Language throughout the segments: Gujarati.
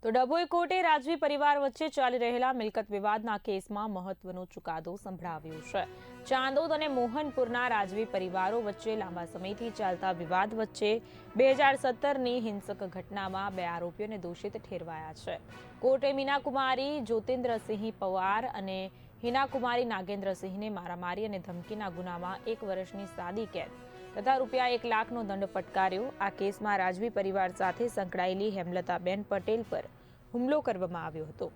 તો ડભોઈ કોર્ટે રાજવી પરિવાર વચ્ચે ચાલી રહેલા મિલકત વિવાદના કેસમાં મહત્વનો ચુકાદો સંભળાવ્યો છે। ચાંદોદ અને મોહનપુરના રાજવી પરિવારો વચ્ચે લાંબા સમયથી ચાલતા વિવાદ વચ્ચે 2017ની હિંસક ઘટનામાં બે આરોપીઓને દોષિત ઠેરવાયા છે। કોર્ટે મીનાકુમારી જ્યોતિન્દ્રસિંહ પવાર અને હિનાકુમારી નાગેન્દ્રસિંહને મારામારી અને ધમકીના ગુનામાં 1 વર્ષની સાદી કેદ તથા રૂપિયા 1 લાખનો દંડ ફટકાર્યો। આ કેસમાં રાજવી પરિવાર સાથે સંકળાયેલી હેમલતાબેન પટેલ પર હુમલો કરવામાં આવ્યો હતો,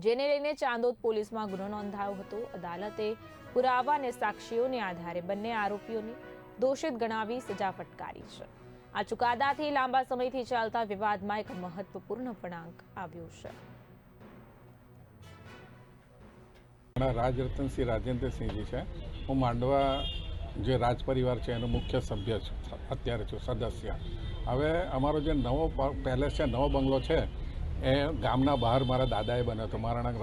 જેને લઈને ચાંદોદ પોલીસમાં ગુનો નોંધાયો હતો। અદાલતે પુરાવા અને સાક્ષીઓને આધારે બંને આરોપીઓને દોષિત ગણાવી સજા ફટકારી છે। આ ચુકાદાથી લાંબા સમયથી ચાલતા વિવાદમાં એક મહત્વપૂર્ણ વળાંક આવ્યો છે। રાજરતનસિંહ રાજેન્દ્રસિંહજી છે। હું માંડવા જે રાજ પરિવાર છે એનો મુખ્ય સભ્ય અત્યારે છું, સદસ્ય। હવે અમારો જે નવો પેલેસ છે, નવો બંગલો છે, એ ગામના બહાર મારા દાદાએ બન્યો હતો, મારા નામ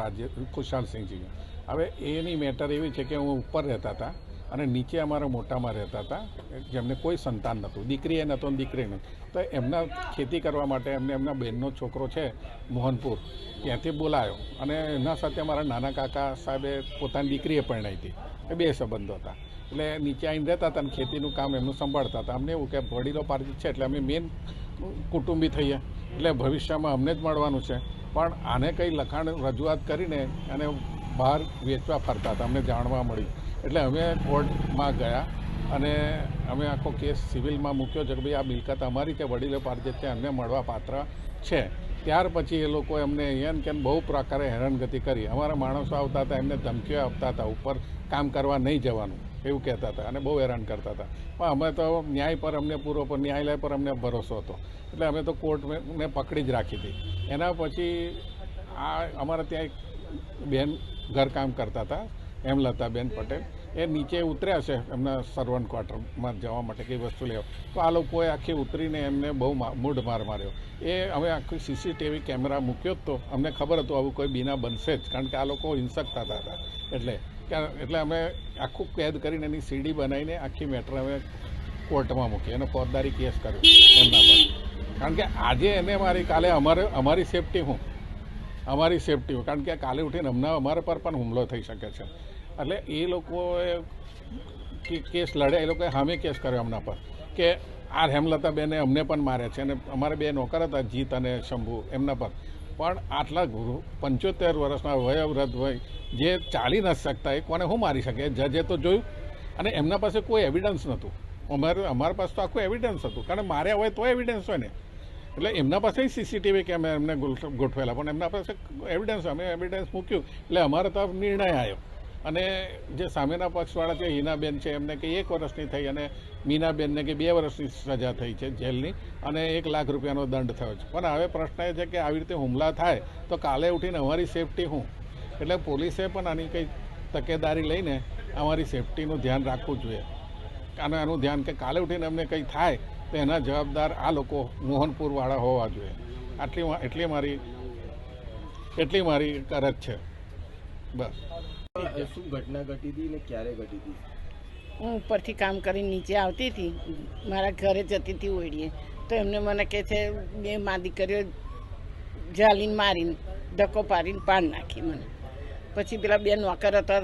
ખુશાલસિંહજી। હવે એની મેટર એવી છે કે હું ઉપર રહેતા હતા અને નીચે અમારા મોટામાં રહેતા હતા, જેમને કોઈ સંતાન નહોતું, દીકરી એ નહોતો, દીકરી નહીં। તો એમના ખેતી કરવા માટે એમના બહેનનો છોકરો છે મોહનપુર, ત્યાંથી બોલાયો અને એના સાથે અમારા નાના કાકા સાહેબે પોતાની દીકરીએ પરણાવી હતી। એ બે સંબંધો હતા, એટલે નીચે આવીને રહેતા હતા અને ખેતીનું કામ એમનું સંભાળતા હતા। અમને એવું કે વડીલો પાર્ટી છે એટલે અમે મેન કુટુંબી થઈએ, એટલે ભવિષ્યમાં અમને જ મળવાનું છે, પણ આને કંઈ લખાણ રજૂઆત કરીને અને બહાર વેચવા ફરતા હતા, અમને જાણવા મળ્યું। એટલે અમે કોર્ટમાં ગયા અને અમે આખો કેસ સિવિલમાં મૂક્યો છે કે ભાઈ આ મિલકત અમારી છે, વડીલો પાર્ટી છે, અમને મળવા પાત્ર છે। ત્યાર પછી એ લોકો એમને અહીંયા કે બહુ પ્રકારે હેરાનગતિ કરી। અમારા માણસો આવતા હતા, એમને ધમકીઓ આપતા હતા, ઉપર કામ કરવા નહીં જવાનું એવું કહેતા હતા અને બહુ હેરાન કરતા હતા। પણ અમે તો ન્યાય પર અમને ન્યાયાલય પર અમને ભરોસો હતો, એટલે અમે તો કોર્ટને પકડી જ રાખી હતી। એના પછી આ અમારા ત્યાં એક બેન ઘરકામ કરતા હતા, હેમલતાબેન પટેલ, એ નીચે ઉતર્યા છે એમના સર્વન્ટ ક્વાર્ટરમાં જવા માટે કંઈ વસ્તુ લેવા, તો આ લોકોએ આખી ઉતરીને એમને બહુ મૂઢ માર માર્યો। એ અમે આખું CCTV કેમેરા મૂક્યો જ તો અમને ખબર હતું આવું કોઈ બીના બનશે જ, કારણ કે આ લોકો હિંસક થતા હતા। એટલે અમે આખું કેદ કરીને એની CD બનાવીને આખી મેટર અમે કોર્ટમાં મૂકી, એનો ફોજદારી કેસ કર્યો એમના પર, કારણ કે આજે એને મારી કાલે અમારી સેફટી અમારી સેફટી હું, કારણ કે કાલે ઉઠીને અમારા પર પણ હુમલો થઈ શકે છે। એટલે એ લોકોએ કેસ લડે, એ લોકોએ સામે કેસ કર્યો એમના પર કે આ હેમલતાબેને અમને પણ માર્યા છે અને અમારે બે નોકર હતા, જીત અને શંભુ, એમના પર પણ આટલા 75 વર્ષના વયોવૃદ્ધ હોય જે ચાલી નથી શકતા, એ કોને શું મારી શકે? જજે તો જોયું અને એમના પાસે કોઈ એવિડન્સ નહોતું। અમારા પાસે તો આખું એવિડન્સ હતું, કારણ માર્યા હોય તો એવિડન્સ હોય ને, એટલે એમના પાસે CCTV કેમેરા એમને ગોઠવેલા, પણ એમના પાસે એવિડન્સ, અમે એવિડન્સ મૂક્યું એટલે અમારો તો નિર્ણય આવ્યો। અને જે સામેના પક્ષવાળા છે, હિનાબેન છે, એમને કે 1 વર્ષની થઈ અને મીનાબેનને કે 2 વર્ષની સજા થઈ છે જેલની અને 1 લાખ રૂપિયાનો દંડ થયો છે। પણ હવે પ્રશ્ન એ છે કે આવી રીતે હુમલા થાય તો કાલે ઉઠીને અમારી સેફટી શું? એટલે પોલીસે પણ આની કંઈ તકેદારી લઈને અમારી સેફટીનું ધ્યાન રાખવું જોઈએ, અને આનું ધ્યાન કે કાલે ઉઠીને અમને કંઈ થાય તો એના જવાબદાર આ લોકો મોહનપુરવાળા હોવા જોઈએ। એટલી મારી અરજ છે, બસ। શું ઘટના ઘટી હતી ને ક્યારે ઘટી હતી? હું ઉપરથી કામ કરીને નીચે આવતી હતી, મારા ઘરે જતી હતી ઓળીએ, તો એમને મને કહે છે 2 મા દીકરીઓ જાલીને મારીને ધક્કો પાડીને પાડ નાખી મને। પછી પેલા 2 નોકર હતા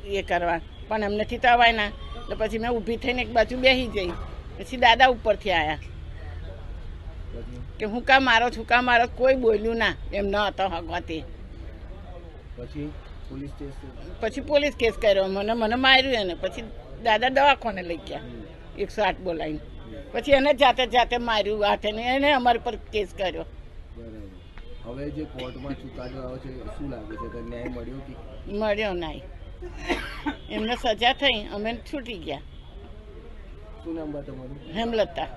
એ કરવા, પણ એમનેથી તો અવાય ના, એટલે પછી મેં ઊભી થઈને એક બાજુ બેસી જઈ। પછી દાદા ઉપરથી આવ્યા કે હું કાં મારો છું, કાં મારો, કોઈ બોલ્યું ના, એમ ન હતો હગવા તે। પછી પોલીસ કેસ કર્યો, મને માર્યું એને, પછી દાદા દવાખાને લઈ ગયા 108 બોલાવીને, પછી એને જાતે માર્યું હાથે ને, એને અમારી પર કેસ કર્યો। હવે જે કોર્ટમાં ચુકાદો આવ્યો છે, શું લાગે છે કે ન્યાય મળ્યો કે? મળ્યો નહીં, એમને સજા થઈ, અમે છૂટી ગયા। શું નામ બા તમારું? હેમલતા।